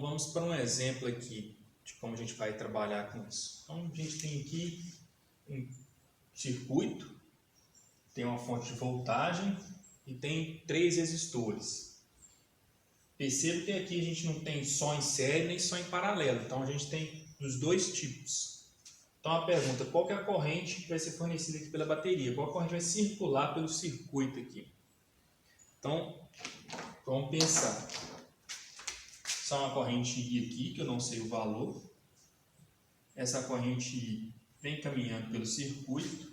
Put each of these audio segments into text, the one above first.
vamos para um exemplo aqui de como a gente vai trabalhar com isso. Então, a gente tem aqui um circuito, tem uma fonte de voltagem e tem 3 resistores. Perceba que aqui a gente não tem só em série nem só em paralelo, então a gente tem dos dois tipos. Então a pergunta, qual que é a corrente que vai ser fornecida aqui pela bateria? Qual corrente vai circular pelo circuito aqui? Então, vamos pensar. Só uma corrente I aqui, que eu não sei o valor. Essa corrente I vem caminhando pelo circuito,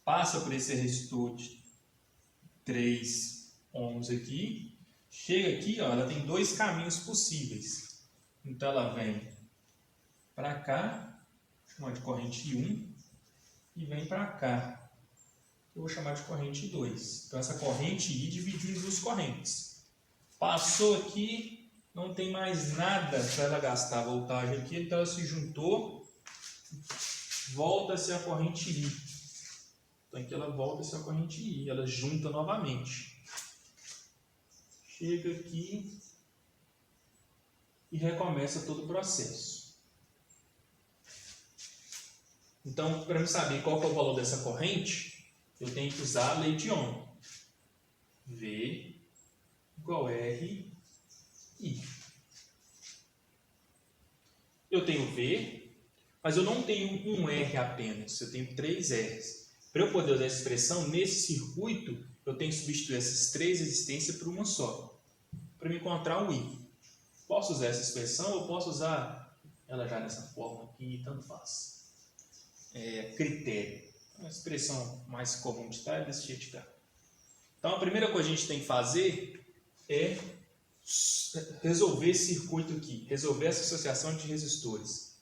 passa por esse resistor de 3 ohms aqui, chega aqui, ó, ela tem 2 caminhos possíveis. Então ela vem para cá, vou chamar de corrente I1, e vem para cá, eu vou chamar de corrente I2. Então essa corrente I dividiu em 2 correntes. Passou aqui, não tem mais nada para ela gastar a voltagem aqui, então ela se juntou, volta-se a corrente I. Então aqui ela volta-se a corrente I, ela junta novamente. Chega aqui e recomeça todo o processo. Então, para eu saber qual que é o valor dessa corrente, eu tenho que usar a lei de Ohm. V igual R I. Eu tenho V, mas eu não tenho um R apenas, eu tenho 3 R's. Para eu poder usar essa expressão, nesse circuito, eu tenho que substituir essas 3 resistências por uma só, para me encontrar o I. Posso usar essa expressão ou posso usar ela já nessa forma aqui, tanto faz. Critério. A expressão mais comum de estar é desse jeito de cá. Então, a primeira coisa que a gente tem que fazer é resolver esse circuito aqui, resolver essa associação de resistores.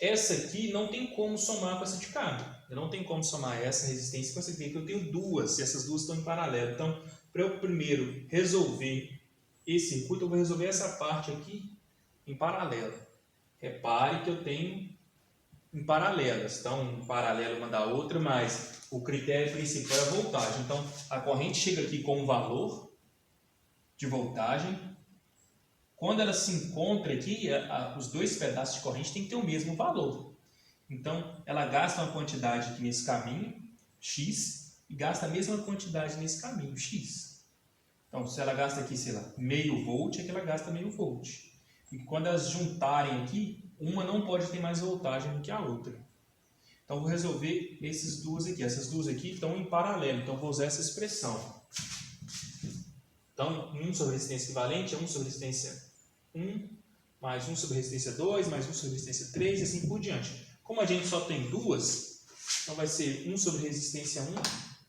Essa aqui não tem como somar com essa de cá. Eu não tenho como somar essa resistência com essa aqui, porque eu tenho duas, e essas duas estão em paralelo. Então, para eu primeiro resolver esse circuito, eu vou resolver essa parte aqui em paralelo. Repare que eu tenho em paralelas, então um paralelo uma da outra, mas o critério principal é a voltagem. Então a corrente chega aqui com um valor de voltagem. Quando ela se encontra aqui, os 2 pedaços de corrente têm que ter o mesmo valor. Então ela gasta uma quantidade aqui nesse caminho, X, e gasta a mesma quantidade nesse caminho, X. Então se ela gasta aqui, sei lá, meio volt, aqui ela gasta meio volt. E quando elas juntarem aqui, uma não pode ter mais voltagem do que a outra. Então, vou resolver essas duas aqui. Essas duas aqui estão em paralelo, então vou usar essa expressão. Então, 1 sobre resistência equivalente é 1 sobre resistência 1, mais 1 sobre resistência 2, mais 1 sobre resistência 3, e assim por diante. Como a gente só tem duas, então vai ser 1 sobre resistência 1,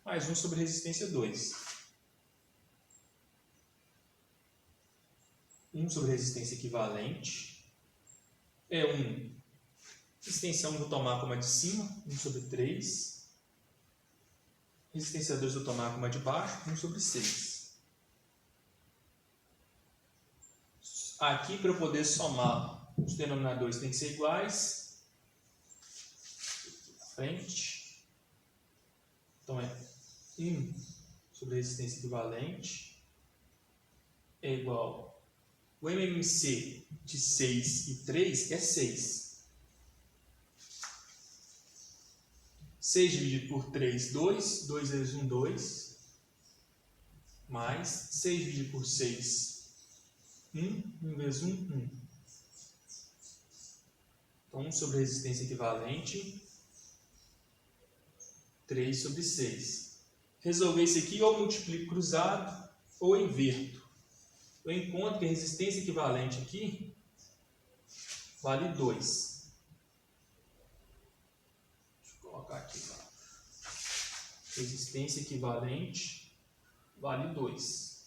mais 1 sobre resistência 2. 1 sobre resistência equivalente é 1. Resistência 1 vou tomar como a de cima, 1 sobre 3. Resistência 2 vou tomar como a de baixo, 1 sobre 6. Aqui, para eu poder somar, os denominadores têm que ser iguais. Frente. Então é 1 sobre resistência equivalente é igual. O MMC de 6 e 3 é 6. 6 dividido por 3, 2. 2 vezes 1, 2. Mais 6 dividido por 6, 1. 1 vezes 1, 1. Então, 1 sobre resistência equivalente, 3 sobre 6. Resolver isso aqui, ou multiplico cruzado, ou inverto. Eu encontro que a resistência equivalente aqui vale 2. Deixa eu colocar aqui. Resistência equivalente vale 2.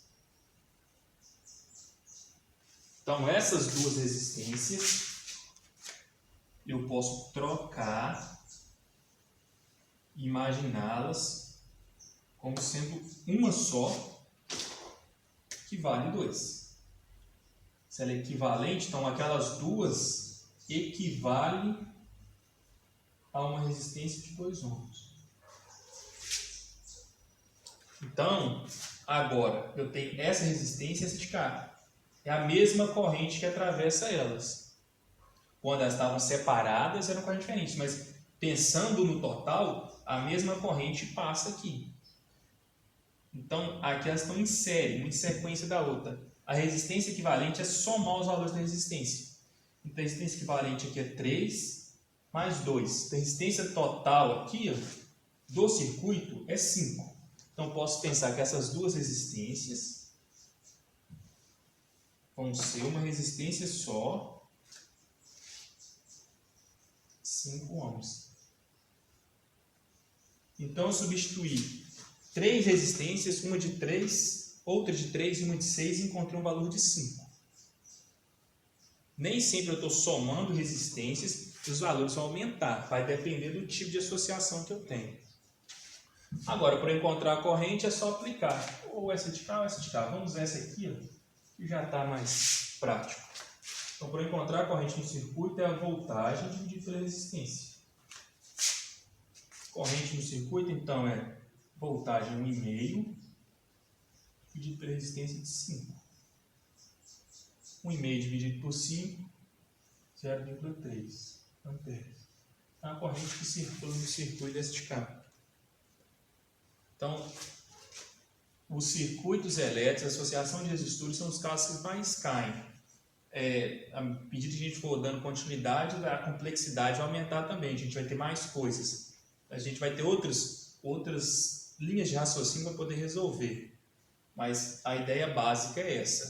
Então, essas duas resistências eu posso trocar e imaginá-las como sendo uma só, que vale 2. Se ela é equivalente, então aquelas duas equivalem a uma resistência de 2 ohms. Então, agora, eu tenho essa resistência e essa de cá. é a mesma corrente que atravessa elas. Quando elas estavam separadas, eram correntes diferentes, mas pensando no total, a mesma corrente passa aqui. Então, aqui elas estão em série, uma em sequência da outra. A resistência equivalente é somar os valores da resistência. Então, a resistência equivalente aqui é 3 mais 2. Então, a resistência total aqui, ó, do circuito é 5. Então, posso pensar que essas duas resistências vão ser uma resistência só, 5 ohms. Então, eu substituí 3 resistências, uma de 3, outra de 3 e uma de 6, e encontrei um valor de 5. Nem sempre eu estou somando resistências e os valores vão aumentar. Vai depender do tipo de associação que eu tenho. Agora, para encontrar a corrente, é só aplicar ou essa de cá ou essa de cá. Vamos usar essa aqui, ó, que já está mais prático. Então, para encontrar a corrente no circuito, é a voltagem dividida pela resistência. Corrente no circuito, então, é voltagem 1,5 dividido pela resistência de 5. 1,5 dividido por 5, 0,3 amperes. É a corrente que circula no circuito deste cabo. Então, os circuitos elétricos, a associação de resistores, são os casos que mais caem. À medida que a gente for dando continuidade, a complexidade vai aumentar também. A gente vai ter mais coisas. A gente vai ter outras linhas de raciocínio para poder resolver. Mas a ideia básica é essa.